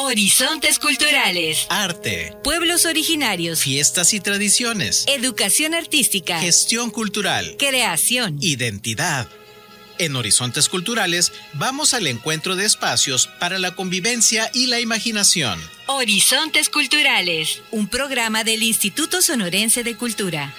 Horizontes culturales. Arte. Pueblos originarios. Fiestas y tradiciones. Educación artística. Gestión cultural. Creación. Identidad. En Horizontes Culturales vamos al encuentro de espacios para la convivencia y la imaginación. Horizontes culturales. Un programa del Instituto Sonorense de Cultura.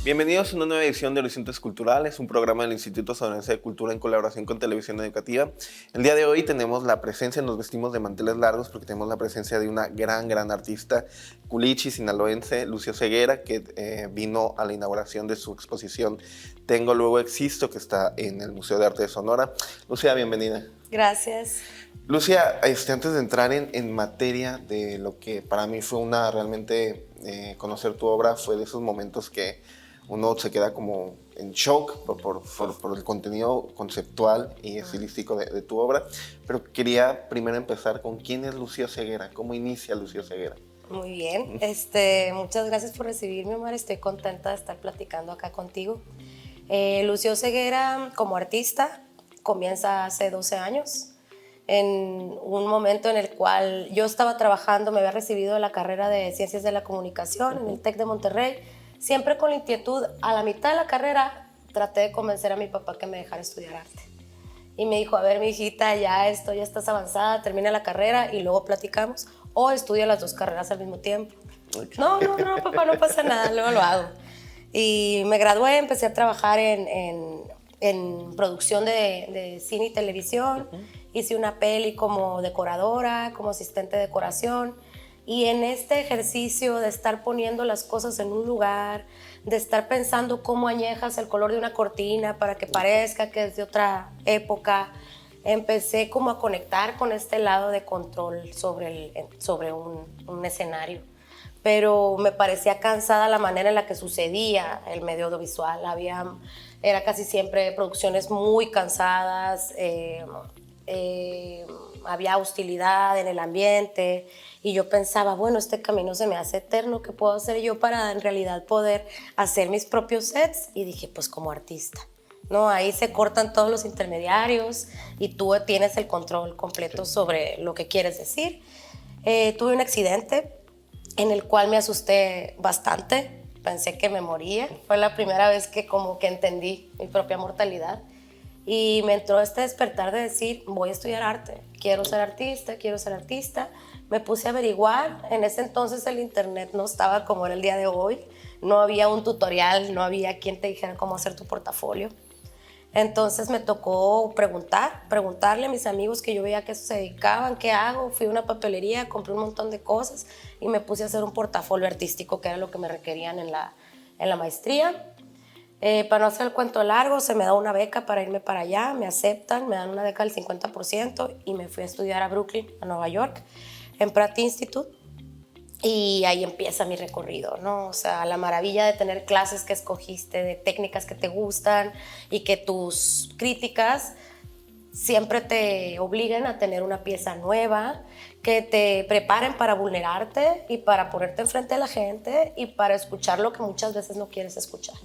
Bienvenidos a una nueva edición de Horizontes Culturales, un programa del Instituto Sonorense de Cultura en colaboración con Televisión Educativa. El día de hoy tenemos la presencia, nos vestimos de manteles largos porque tenemos la presencia de una gran artista culichi sinaloense, Lucio Ceguera, que vino a la inauguración de su exposición Tengo Luego Existo, que está en el Museo de Arte de Sonora. Lucia, bienvenida. Gracias. Lucia, antes de entrar en materia de lo que para mí fue realmente conocer tu obra, fue de esos momentos que uno se queda como en shock por el contenido conceptual y estilístico de tu obra. Pero quería primero empezar con quién es Lucio Ceguera, cómo inicia Lucio Ceguera. Muy bien, muchas gracias por recibirme, Omar. Estoy contenta de estar platicando acá contigo. Lucio Ceguera, como artista, comienza hace 12 años, en un momento en el cual yo estaba trabajando, me había recibido de la carrera de Ciencias de la Comunicación en el TEC de Monterrey. Siempre con la inquietud, a la mitad de la carrera traté de convencer a mi papá que me dejara estudiar arte. Y me dijo, a ver, mi hijita, ya estás avanzada, termina la carrera y luego platicamos, o estudia las dos carreras al mismo tiempo. No, papá, no pasa nada, luego lo hago. Y me gradué, empecé a trabajar en producción de cine y televisión. Hice una peli como decoradora, como asistente de decoración. Y en este ejercicio de estar poniendo las cosas en un lugar, de estar pensando cómo añejas el color de una cortina para que parezca que es de otra época, empecé como a conectar con este lado de control sobre un escenario. Pero me parecía cansada la manera en la que sucedía el medio audiovisual. Era casi siempre producciones muy cansadas, había hostilidad en el ambiente y yo pensaba, bueno, este camino se me hace eterno, ¿qué puedo hacer yo para en realidad poder hacer mis propios sets? Y dije, pues como artista, ¿no? Ahí se cortan todos los intermediarios y tú tienes el control completo sobre lo que quieres decir. Tuve un accidente en el cual me asusté bastante, pensé que me moría, fue la primera vez que como que entendí mi propia mortalidad. Y me entró este despertar de decir, voy a estudiar arte, quiero ser artista. Me puse a averiguar, en ese entonces el internet no estaba como era el día de hoy, no había un tutorial, no había quien te dijera cómo hacer tu portafolio. Entonces me tocó preguntarle a mis amigos que yo veía que eso se dedicaban, ¿qué hago? Fui a una papelería, compré un montón de cosas y me puse a hacer un portafolio artístico, que era lo que me requerían en la maestría. Para no hacer el cuento largo, se me da una beca para irme para allá, me aceptan, me dan una beca del 50% y me fui a estudiar a Brooklyn, a Nueva York, en Pratt Institute, y ahí empieza mi recorrido, ¿no? O sea, la maravilla de tener clases que escogiste, de técnicas que te gustan y que tus críticas siempre te obliguen a tener una pieza nueva, que te preparen para vulnerarte y para ponerte enfrente de la gente y para escuchar lo que muchas veces no quieres escuchar.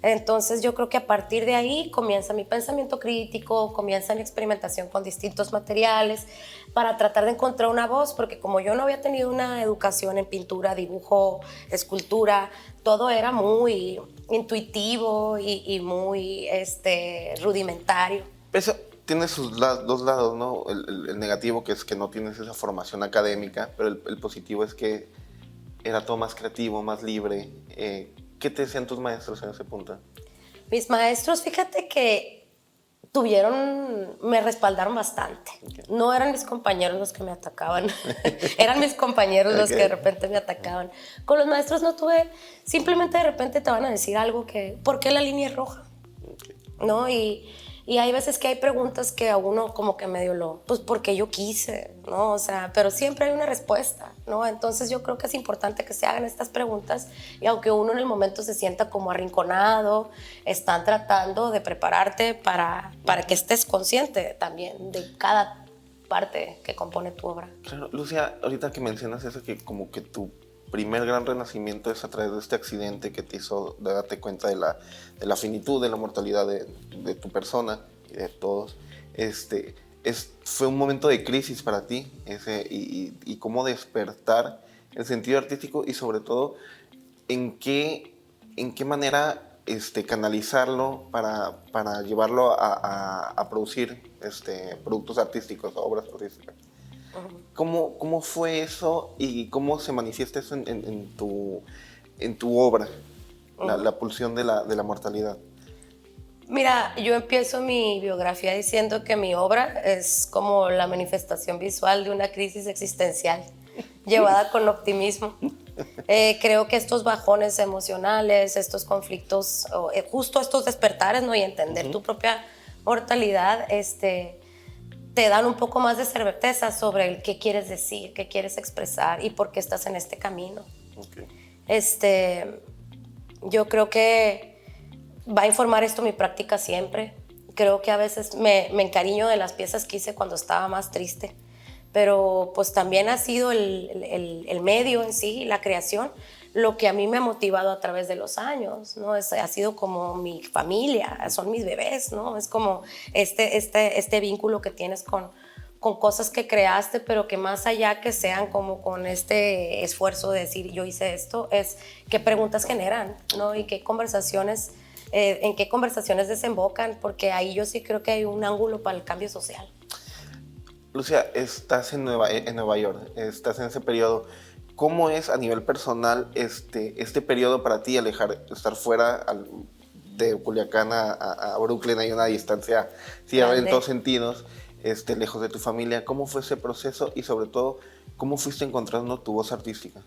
Entonces yo creo que a partir de ahí comienza mi pensamiento crítico, comienza mi experimentación con distintos materiales para tratar de encontrar una voz, porque como yo no había tenido una educación en pintura, dibujo, escultura, todo era muy intuitivo y muy rudimentario. Eso tiene sus dos lados, ¿no? El negativo, que es que no tienes esa formación académica, pero el positivo es que era todo más creativo, más libre. ¿Qué te decían tus maestros en ese punto? Mis maestros, fíjate que me respaldaron bastante. Okay. No eran mis compañeros los que me atacaban, eran mis compañeros los que de repente me atacaban. Con los maestros no tuve, simplemente de repente te van a decir algo que, ¿por qué la línea es roja? Okay. ¿No? Y hay veces que hay preguntas que a uno como que medio pues porque yo quise, ¿no? O sea, pero siempre hay una respuesta, ¿no? Entonces yo creo que es importante que se hagan estas preguntas y aunque uno en el momento se sienta como arrinconado, están tratando de prepararte para que estés consciente también de cada parte que compone tu obra. Claro, Lucia, ahorita que mencionas eso, que como que tu primer gran renacimiento es a través de este accidente que te hizo darte cuenta de la finitud, de la mortalidad de tu persona y de todos. fue un momento de crisis para ti, y cómo despertar el sentido artístico y sobre todo en qué manera canalizarlo para llevarlo a producir productos artísticos, obras artísticas. ¿Cómo fue eso y cómo se manifiesta eso en tu obra, la pulsión de la mortalidad? Mira, yo empiezo mi biografía diciendo que mi obra es como la manifestación visual de una crisis existencial, llevada con optimismo. Creo que estos bajones emocionales, estos conflictos, justo estos despertares, ¿no? Y entender tu propia mortalidad, te dan un poco más de certeza sobre el qué quieres decir, qué quieres expresar y por qué estás en este camino. Okay. Yo creo que va a informar esto mi práctica siempre. Creo que a veces me encariño de las piezas que hice cuando estaba más triste, pero pues también ha sido el medio en sí, la creación, lo que a mí me ha motivado a través de los años, ¿no? Ha sido como mi familia, son mis bebés, ¿no? Es como este vínculo que tienes con cosas que creaste, pero que más allá que sean como con este esfuerzo de decir yo hice esto, es qué preguntas generan, ¿no? Y qué conversaciones, en qué conversaciones desembocan, porque ahí yo sí creo que hay un ángulo para el cambio social. Lucia, estás en Nueva York, estás en ese periodo. ¿Cómo es a nivel personal este periodo para ti, estar fuera de Culiacán a Brooklyn? Hay una distancia, sí, en todos sentidos, lejos de tu familia. ¿Cómo fue ese proceso y sobre todo, cómo fuiste encontrando tu voz artística?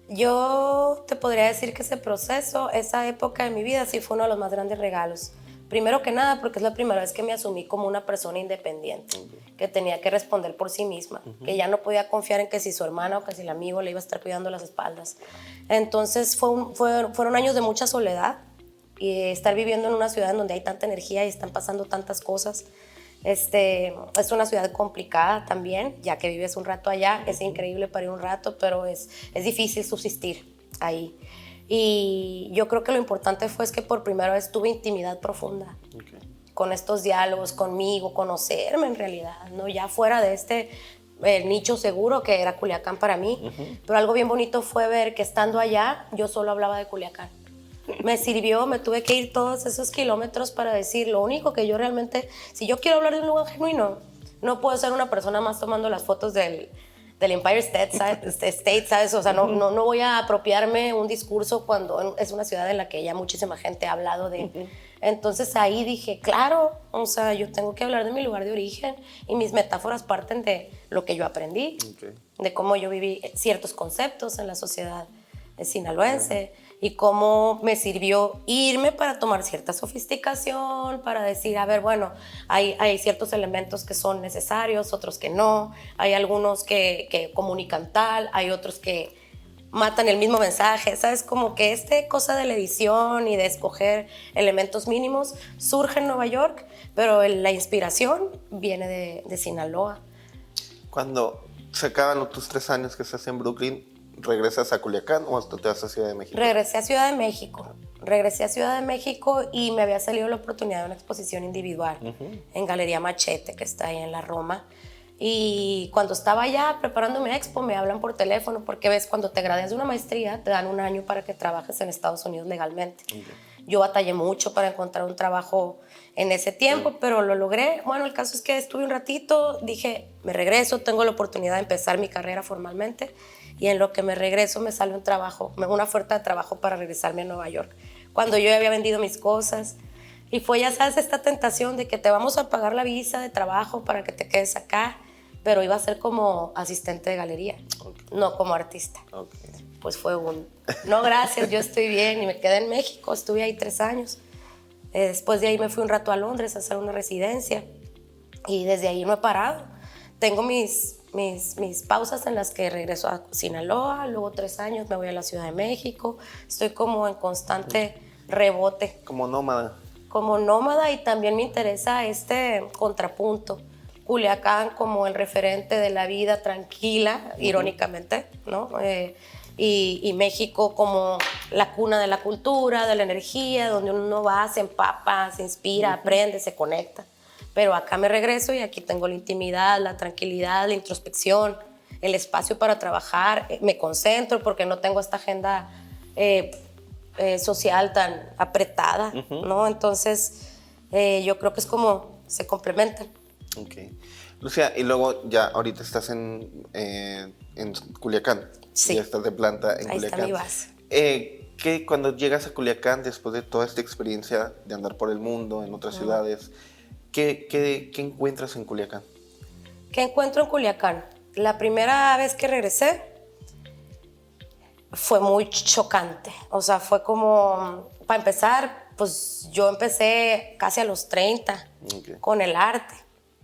Yo te podría decir que ese proceso, esa época de mi vida sí fue uno de los más grandes regalos. Primero que nada porque es la primera vez que me asumí como una persona independiente, que tenía que responder por sí misma, que ya no podía confiar en que si su hermana o que si el amigo le iba a estar cuidando las espaldas. Entonces fueron años de mucha soledad y estar viviendo en una ciudad en donde hay tanta energía y están pasando tantas cosas. Es una ciudad complicada también, ya que vives un rato allá, es increíble para ir un rato, pero es difícil subsistir ahí. Y yo creo que lo importante fue que por primera vez tuve intimidad profunda con estos diálogos conmigo, conocerme en realidad, ¿no? Ya fuera de el nicho seguro que era Culiacán para mí, pero algo bien bonito fue ver que estando allá yo solo hablaba de Culiacán. Me sirvió, me tuve que ir todos esos kilómetros para decir lo único que yo realmente, si yo quiero hablar de un lugar genuino, no puedo ser una persona más tomando las fotos del Empire State, ¿sabes? O sea, no voy a apropiarme un discurso cuando es una ciudad en la que ya muchísima gente ha hablado de. Entonces ahí dije, claro, o sea, yo tengo que hablar de mi lugar de origen y mis metáforas parten de lo que yo aprendí, de cómo yo viví ciertos conceptos en la sociedad sinaloense y cómo me sirvió irme para tomar cierta sofisticación, para decir, a ver, bueno, hay ciertos elementos que son necesarios, otros que no, hay algunos que comunican tal, hay otros que matan el mismo mensaje, ¿sabes? Como que cosa de la edición y de escoger elementos mínimos surge en Nueva York, pero la inspiración viene de Sinaloa. Cuando se acaban tus 3 años que estás en Brooklyn, ¿regresas a Culiacán o hasta te vas a Ciudad de México? Regresé a Ciudad de México y me había salido la oportunidad de una exposición individual en Galería Machete, que está ahí en la Roma. Y cuando estaba allá preparándome a expo, me hablan por teléfono porque ves, cuando te gradúas de una maestría, te dan 1 año para que trabajes en Estados Unidos legalmente. Yo batallé mucho para encontrar un trabajo en ese tiempo, pero lo logré. Bueno, el caso es que estuve un ratito, dije, me regreso, tengo la oportunidad de empezar mi carrera formalmente. Y en lo que me regreso me sale una oferta de trabajo para regresarme a Nueva York. Cuando yo ya había vendido mis cosas. Y fue, ya sabes, esta tentación de que te vamos a pagar la visa de trabajo para que te quedes acá, pero iba a ser como asistente de galería, no como artista. Pues fue no gracias, yo estoy bien, y me quedé en México, estuve ahí 3 años. Después de ahí me fui un rato a Londres a hacer una residencia y desde ahí no he parado. Tengo mis pausas en las que regreso a Sinaloa, luego 3 años me voy a la Ciudad de México, estoy como en constante rebote. Como nómada. Como nómada, y también me interesa este contrapunto. Culiacán como el referente de la vida tranquila, irónicamente, ¿no? Y México como la cuna de la cultura, de la energía, donde uno va, se empapa, se inspira, aprende, se conecta. pero acá me regreso y aquí tengo la intimidad, la tranquilidad, la introspección, el espacio para trabajar, me concentro porque no tengo esta agenda social tan apretada, ¿no? Entonces, yo creo que es como se complementan. Ok. Lucía, y luego ya ahorita estás en Culiacán. Sí. Ya estás de planta en Ahí Culiacán. está mi base. ¿Qué cuando llegas a Culiacán, después de toda esta experiencia de andar por el mundo, en otras ciudades, ¿qué encuentras en Culiacán? ¿Qué encuentro en Culiacán? La primera vez que regresé fue muy chocante. O sea, fue como, para empezar, pues yo empecé casi a los 30 con el arte,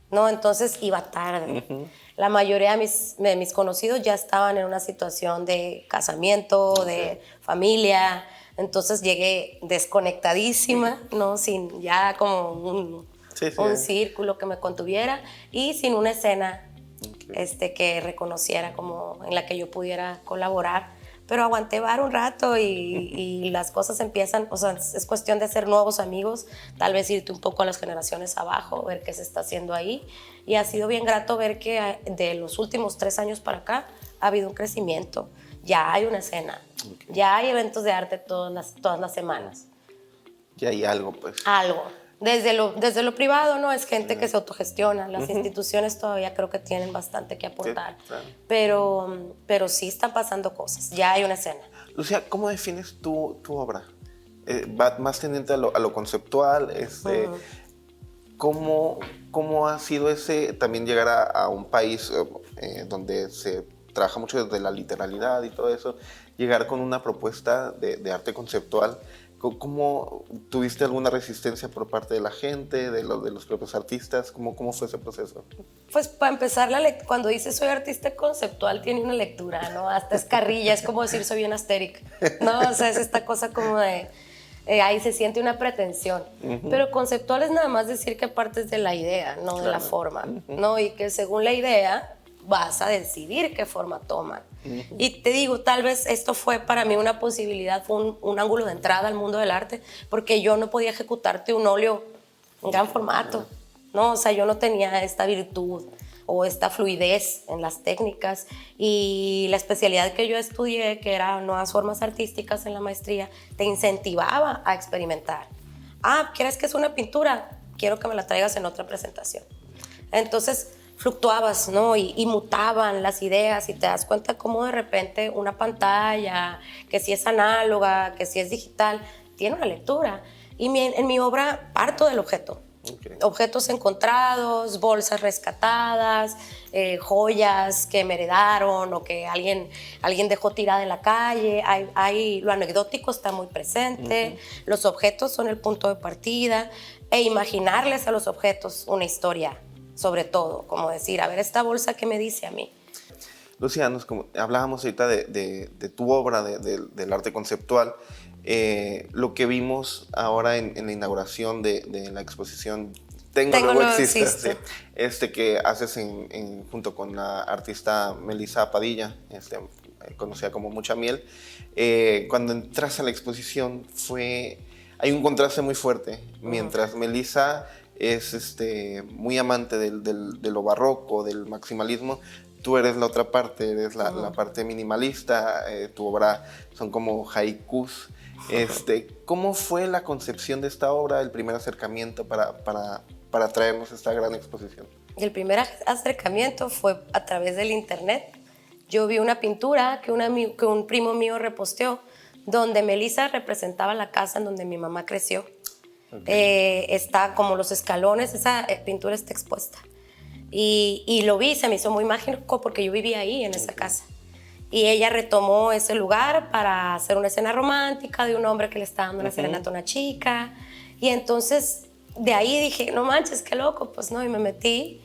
¿no? Entonces iba tarde. La mayoría de mis conocidos ya estaban en una situación de casamiento, de familia. Entonces llegué desconectadísima, ¿no? Sin ya como un círculo que me contuviera y sin una escena que reconociera como en la que yo pudiera colaborar. Pero aguanté vara un rato y las cosas empiezan, o sea, es cuestión de hacer nuevos amigos, tal vez irte un poco a las generaciones abajo, ver qué se está haciendo ahí. Y ha sido bien grato ver que de los últimos 3 años para acá ha habido un crecimiento. Ya hay una escena, ya hay eventos de arte todas las semanas. Ya hay algo, pues. Algo. Desde lo privado, ¿no? Es gente que se autogestiona. Las instituciones todavía creo que tienen bastante que aportar. Sí, claro. Pero sí están pasando cosas. Ya hay una escena. Lucía, ¿cómo defines tu obra? ¿Va más tendiente a lo conceptual? ¿Cómo ha sido ese también llegar a un país donde se trabaja mucho desde la literalidad y todo eso? Llegar con una propuesta de arte conceptual. ¿Cómo tuviste alguna resistencia por parte de la gente, de los propios artistas? ¿Cómo fue ese proceso? Pues para empezar, cuando dices soy artista conceptual tiene una lectura, ¿no? Hasta es carrilla, es como decir soy bien asteric, ¿no? O sea, es esta cosa como de... ahí se siente una pretensión. Pero conceptual es nada más decir que partes de la idea, no de la forma, ¿no? Y que según la idea vas a decidir qué forma toman. Y te digo, tal vez esto fue para mí una posibilidad, fue un ángulo de entrada al mundo del arte, porque yo no podía ejecutarte un óleo en gran formato, ¿no? O sea, yo no tenía esta virtud o esta fluidez en las técnicas, y la especialidad que yo estudié, que era nuevas formas artísticas en la maestría, te incentivaba a experimentar. ¿Quieres que es una pintura? Quiero que me la traigas en otra presentación. Entonces fluctuabas, ¿no? Y mutaban las ideas y te das cuenta cómo de repente una pantalla, que si es análoga, que si es digital, tiene una lectura. Y en mi obra parto del objeto. Objetos encontrados, bolsas rescatadas, joyas que me heredaron o que alguien dejó tirada en la calle. Lo anecdótico está muy presente, los objetos son el punto de partida, e imaginarles a los objetos una historia, sobre todo, como decir, a ver, esta bolsa, ¿qué me dice a mí? Lucía, hablábamos ahorita de tu obra, del arte conceptual. Lo que vimos ahora en la inauguración de la exposición Tengo Luego Existe, que haces junto con la artista Melissa Padilla, conocida como Mucha Miel. Cuando entras a la exposición hay un contraste muy fuerte. Mientras Melissa es muy amante de lo barroco, del maximalismo, tú eres la otra parte, eres la parte minimalista. Tu obra son como haikus. ¿Cómo fue la concepción de esta obra, el primer acercamiento para traernos esta gran exposición? El primer acercamiento fue a través del internet. Yo vi una pintura que un primo mío reposteó, donde Melissa representaba la casa en donde mi mamá creció. Está como los escalones, esa pintura está expuesta. Y lo vi, se me hizo muy mágico porque yo vivía ahí en esa casa. Y ella retomó ese lugar para hacer una escena romántica de un hombre que le está dando una serenata a una chica. Y entonces de ahí dije, no manches, qué loco, pues no, y me metí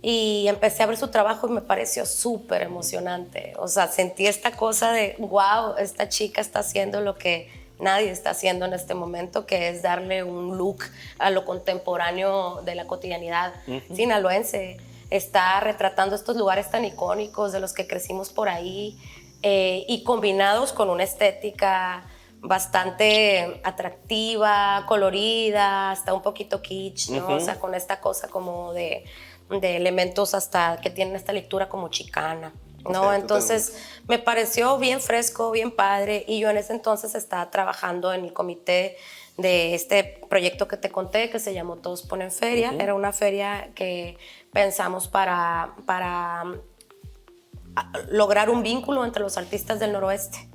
y empecé a ver su trabajo y me pareció súper emocionante. O sea, sentí esta cosa de, wow, esta chica está haciendo lo que nadie está haciendo en este momento, que es darle un look a lo contemporáneo de la cotidianidad sinaloense. Está retratando estos lugares tan icónicos de los que crecimos por ahí, y combinados con una estética bastante atractiva, colorida, hasta un poquito kitsch, ¿no? O sea, con esta cosa como de elementos hasta que tienen esta lectura como chicana, ¿no? Entonces me pareció bien fresco, bien padre, y yo en ese entonces estaba trabajando en el comité de este proyecto que te conté, que se llamó Todos Ponen Feria. Era una feria que pensamos para lograr un vínculo entre los artistas del noroeste.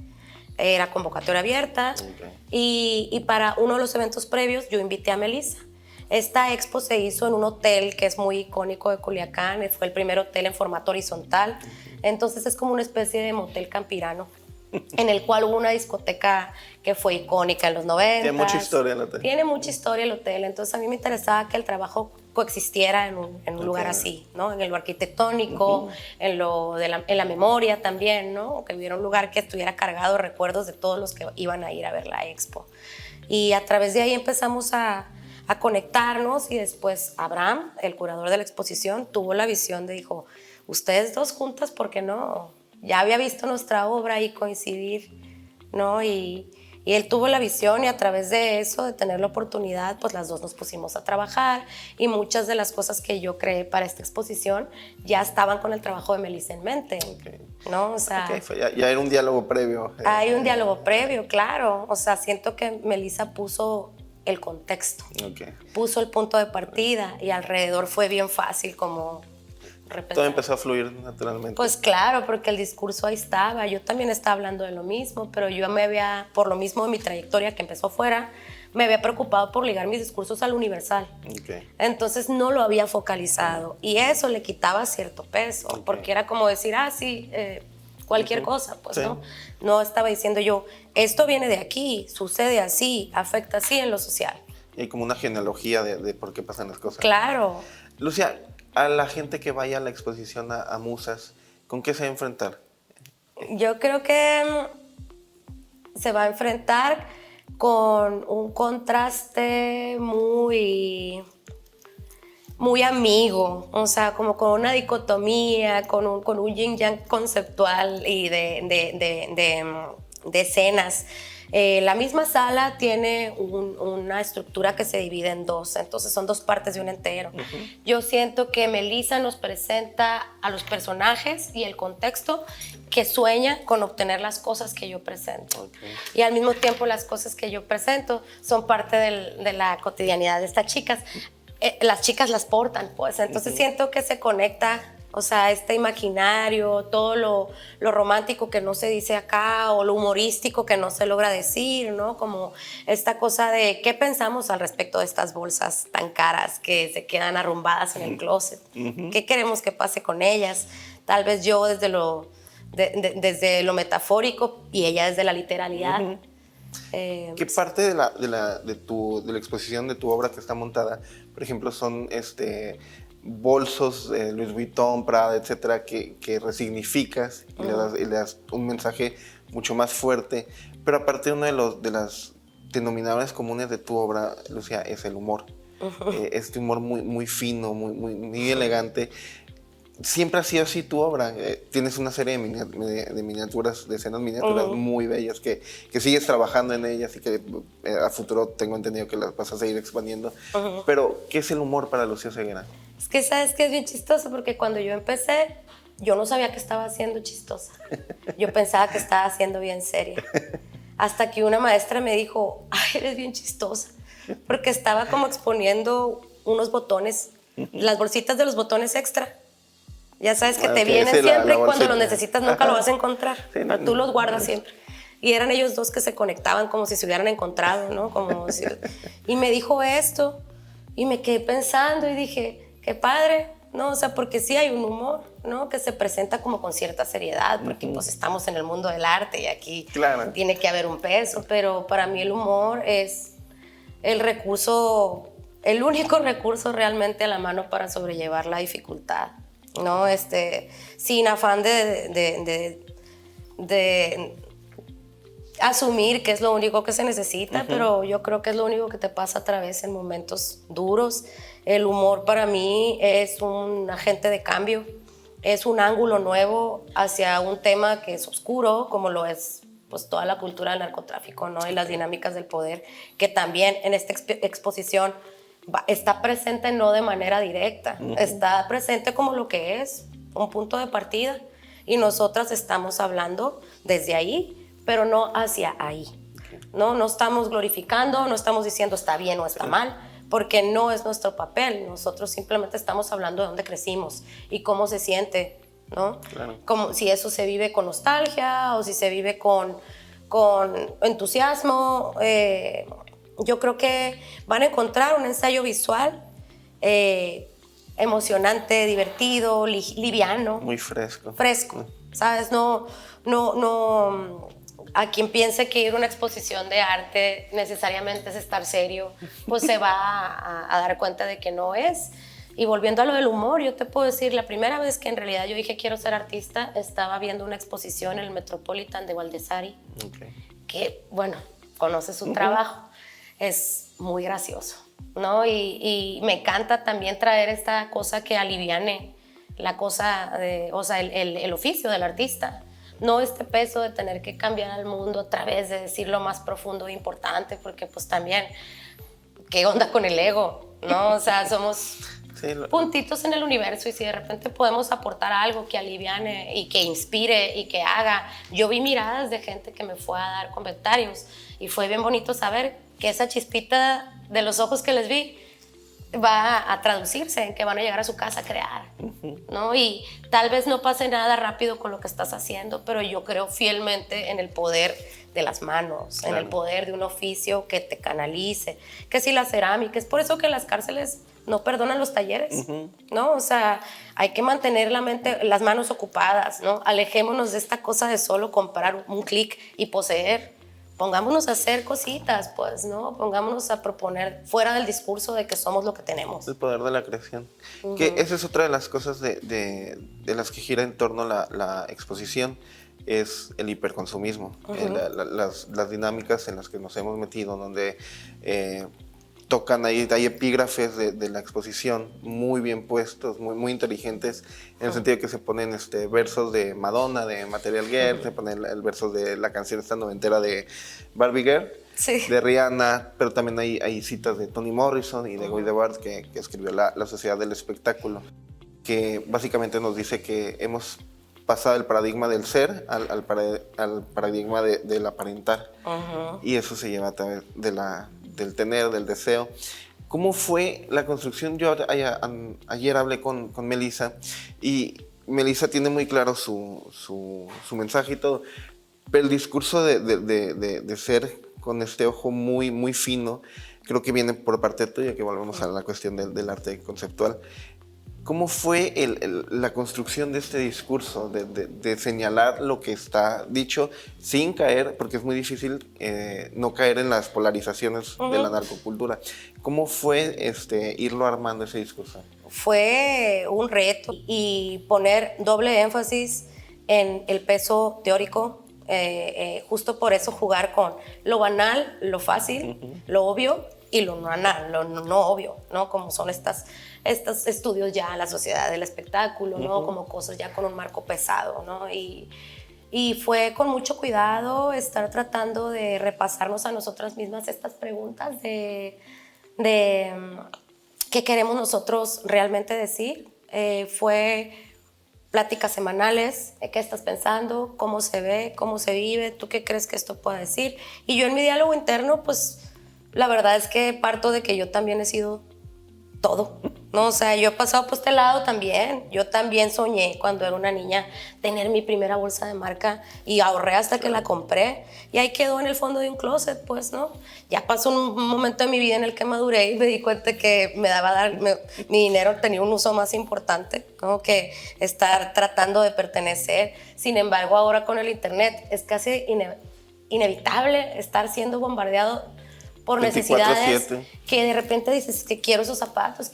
Era convocatoria abierta, y para uno de los eventos previos yo invité a Melissa. Esta expo se hizo en un hotel que es muy icónico de Culiacán, fue el primer hotel en formato horizontal, entonces es como una especie de motel campirano, en el cual hubo una discoteca que fue icónica en los 90. Tiene mucha historia el hotel. Tiene mucha historia el hotel, entonces a mí me interesaba que el trabajo coexistiera en un lugar así, ¿no? En lo arquitectónico, en la memoria también, ¿no? Que hubiera un lugar que estuviera cargado de recuerdos de todos los que iban a ir a ver la expo. Y a través de ahí empezamos a conectarnos, y después Abraham, el curador de la exposición, tuvo la visión de, dijo, ustedes dos juntas, ¿por qué no? Ya había visto nuestra obra y coincidir, ¿no? Y él tuvo la visión, y a través de eso, de tener la oportunidad, pues las dos nos pusimos a trabajar, y muchas de las cosas que yo creé para esta exposición ya estaban con el trabajo de Melissa en mente, ¿no? O sea, ya era un diálogo previo. Hay un diálogo previo, claro. O sea, siento que Melissa puso el contexto, puso el punto de partida, y alrededor fue bien fácil como repensar. Todo empezó a fluir naturalmente. Pues claro, porque el discurso ahí estaba. Yo también estaba hablando de lo mismo, pero yo por lo mismo de mi trayectoria que empezó fuera, me había preocupado por ligar mis discursos al universal. Entonces no lo había focalizado, y eso le quitaba cierto peso, porque era como decir, cualquier cosa, pues, ¿no? No estaba diciendo yo, esto viene de aquí, sucede así, afecta así en lo social. Y hay como una genealogía de por qué pasan las cosas. Claro. Lucia, a la gente que vaya a la exposición a Musas, ¿con qué se va a enfrentar? Yo creo que se va a enfrentar con un contraste muy amigo, o sea, como con una dicotomía, con un yin-yang conceptual y de escenas. La misma sala tiene una estructura que se divide en dos, entonces son dos partes de un entero. Yo siento que Melissa nos presenta a los personajes y el contexto que sueña con obtener las cosas que yo presento. Y al mismo tiempo las cosas que yo presento son parte de la cotidianidad de estas chicas. Las chicas las portan, pues, entonces siento que se conecta, o sea, este imaginario, todo lo romántico que no se dice acá, o lo humorístico que no se logra decir, ¿no? Como esta cosa de qué pensamos al respecto de estas bolsas tan caras que se quedan arrumbadas en el closet. ¿Qué queremos que pase con ellas? Tal vez yo desde lo metafórico, y ella desde la literalidad. ¿Qué parte de la exposición de tu obra que está montada, por ejemplo, son bolsos Louis Vuitton, Prada, etcétera, que resignificas y le das un mensaje mucho más fuerte? Pero aparte, uno de las denominadores comunes de tu obra, Lucia, es el humor. Este humor muy fino, muy elegante. Siempre ha sido así tu obra. Tienes una serie de miniaturas, de escenas miniaturas muy bellas que sigues trabajando en ellas, y que a futuro tengo entendido que las vas a seguir expandiendo. Pero, ¿qué es el humor para Lucia Ceguera? Es que sabes que es bien chistoso, porque cuando yo empecé, yo no sabía que estaba siendo chistosa. Yo pensaba que estaba siendo bien seria. Hasta que una maestra me dijo, ay, eres bien chistosa. Porque estaba como exponiendo unos botones, las bolsitas de los botones extra. Ya sabes que te vienen siempre, y cuando los necesitas nunca lo vas a encontrar. Sí, pero tú los guardas siempre. Y eran ellos dos que se conectaban como si se hubieran encontrado, ¿no? Y me dijo esto, y me quedé pensando y dije, qué padre, ¿no? O sea, porque sí hay un humor, ¿no? Que se presenta como con cierta seriedad, porque pues estamos en el mundo del arte y aquí tiene que haber un peso, pero para mí el humor es el único recurso realmente a la mano para sobrellevar la dificultad, ¿no? Sin afán de asumir que es lo único que se necesita, pero yo creo que es lo único que te pasa a través en momentos duros. El humor para mí es un agente de cambio, es un ángulo nuevo hacia un tema que es oscuro, como lo es pues toda la cultura del narcotráfico, ¿no? Y las dinámicas del poder, que también en esta exposición está presente no de manera directa, está presente como lo que es, un punto de partida, y nosotras estamos hablando desde ahí, pero no hacia ahí. No estamos glorificando, no estamos diciendo está bien o está mal, porque no es nuestro papel. Nosotros simplemente estamos hablando de dónde crecimos y cómo se siente, ¿no? Claro. Como si eso se vive con nostalgia o si se vive con entusiasmo. Yo creo que van a encontrar un ensayo visual emocionante, divertido, liviano. Muy fresco. Fresco, ¿sabes? No, a quien piense que ir a una exposición de arte necesariamente es estar serio, pues se va a dar cuenta de que no es. Y volviendo a lo del humor, yo te puedo decir, la primera vez que en realidad yo dije quiero ser artista, estaba viendo una exposición en el Metropolitan de Valdesari, que, bueno, conoce su trabajo, es muy gracioso, ¿no? Y me encanta también traer esta cosa que aliviane la cosa, o sea, el oficio del artista. No este peso de tener que cambiar al mundo a través de decir lo más profundo e importante, porque pues también, ¿qué onda con el ego? ¿No? O sea, somos puntitos en el universo, y si de repente podemos aportar algo que aliviane y que inspire y que haga. Yo vi miradas de gente que me fue a dar comentarios y fue bien bonito saber que esa chispita de los ojos que les vi va a traducirse en que van a llegar a su casa a crear, ¿no? Y tal vez no pase nada rápido con lo que estás haciendo, pero yo creo fielmente en el poder de las manos, claro, en el poder de un oficio que te canalice, que si la cerámica, es por eso que las cárceles no perdonan los talleres, ¿no? O sea, hay que mantener la mente, las manos ocupadas, ¿no? Alejémonos de esta cosa de solo comprar un clic y poseer. Pongámonos a hacer cositas, pues, ¿no? Pongámonos a proponer fuera del discurso de que somos lo que tenemos. El poder de la creación. Que esa es otra de las cosas de las que gira en torno a la exposición, es el hiperconsumismo. Las dinámicas en las que nos hemos metido, donde tocan ahí, hay epígrafes de la exposición muy bien puestos, muy inteligentes, en el sentido de que se ponen versos de Madonna, de Material Girl, se ponen el verso de la canción esta noventera de Barbie Girl, de Rihanna, pero también hay citas de Toni Morrison y de Guy Debord, que escribió la Sociedad del Espectáculo, que básicamente nos dice que hemos pasado del paradigma del ser al paradigma del aparentar, y eso se lleva a través del tener, del deseo. ¿Cómo fue la construcción? Yo ayer hablé con Melissa, y Melissa tiene muy claro su mensaje y todo, pero el discurso de ser con este ojo muy, muy fino, creo que viene por parte tuya, que volvemos a la cuestión del arte conceptual. ¿Cómo fue la construcción de este discurso, de señalar lo que está dicho sin caer, porque es muy difícil no caer en las polarizaciones de la narcocultura? ¿Cómo fue irlo armando ese discurso? Fue un reto, y poner doble énfasis en el peso teórico, justo por eso jugar con lo banal, lo fácil, lo obvio y lo no banal, lo no obvio, ¿no? Como son estos estudios ya, la sociedad del espectáculo, ¿no? Como cosas ya con un marco pesado, ¿no? Y fue con mucho cuidado estar tratando de repasarnos a nosotras mismas estas preguntas de qué queremos nosotros realmente decir. Fue pláticas semanales, qué estás pensando, cómo se ve, cómo se vive, tú qué crees que esto pueda decir. Y yo en mi diálogo interno, pues la verdad es que parto de que yo también he sido todo, ¿no? O sea, yo he pasado por este lado también. Yo también soñé cuando era una niña tener mi primera bolsa de marca, y ahorré hasta que la compré, y ahí quedó en el fondo de un closet, pues, ¿no? Ya pasó un momento de mi vida en el que maduré y me di cuenta que mi dinero tenía un uso más importante, ¿no? Que estar tratando de pertenecer. Sin embargo, ahora con el internet es casi inevitable estar siendo bombardeado por necesidades 24/7. Que de repente dices que quiero esos zapatos,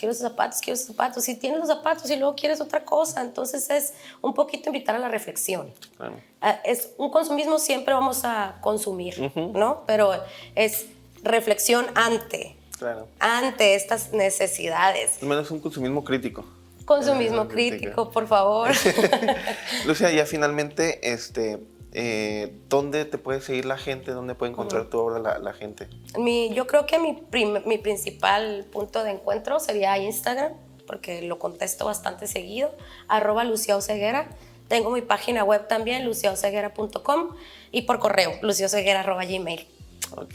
y tienes los zapatos y luego quieres otra cosa. Entonces es un poquito invitar a la reflexión. Claro. Es un consumismo, siempre vamos a consumir, ¿no? Pero es reflexión ante estas necesidades. Al menos un consumismo crítico. Consumismo crítico, por favor. Lucia, ya finalmente, ¿dónde te puede seguir la gente? ¿Dónde puede encontrar tu obra la gente? Yo creo que mi principal punto de encuentro sería Instagram, porque lo contesto bastante seguido, @LuciaOceguera. Tengo mi página web también, luciaoceguera.com, y por correo, luciaoceguera@gmail. Ok.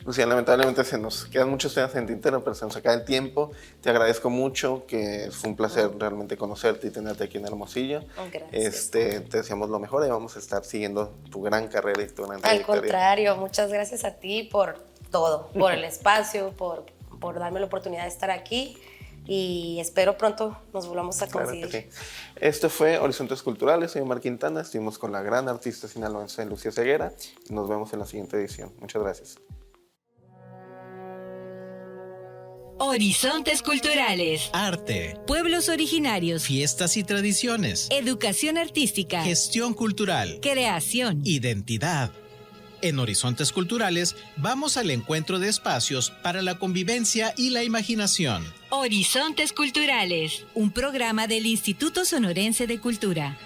Lucía, lamentablemente se nos quedan muchos temas en tintero, pero se nos acaba el tiempo. Te agradezco mucho, que fue un placer realmente conocerte y tenerte aquí en Hermosillo. Gracias. Te deseamos lo mejor y vamos a estar siguiendo tu gran carrera y tu gran Al trayectoria. contrario, muchas gracias a ti por todo, por el espacio, por darme la oportunidad de estar aquí, y espero pronto nos volvamos a Claro coincidir. que sí. Esto fue Horizontes Culturales, soy Omar Quintana, estuvimos con la gran artista sinaloense Lucía Ceguera y nos vemos en la siguiente edición. Muchas gracias. Horizontes culturales, Arte, pueblos originarios, fiestas y tradiciones, educación artística, gestión cultural, creación. identidad. En Horizontes Culturales vamos al encuentro de espacios para la convivencia y la imaginación. Horizontes culturales, un programa del Instituto Sonorense de Cultura.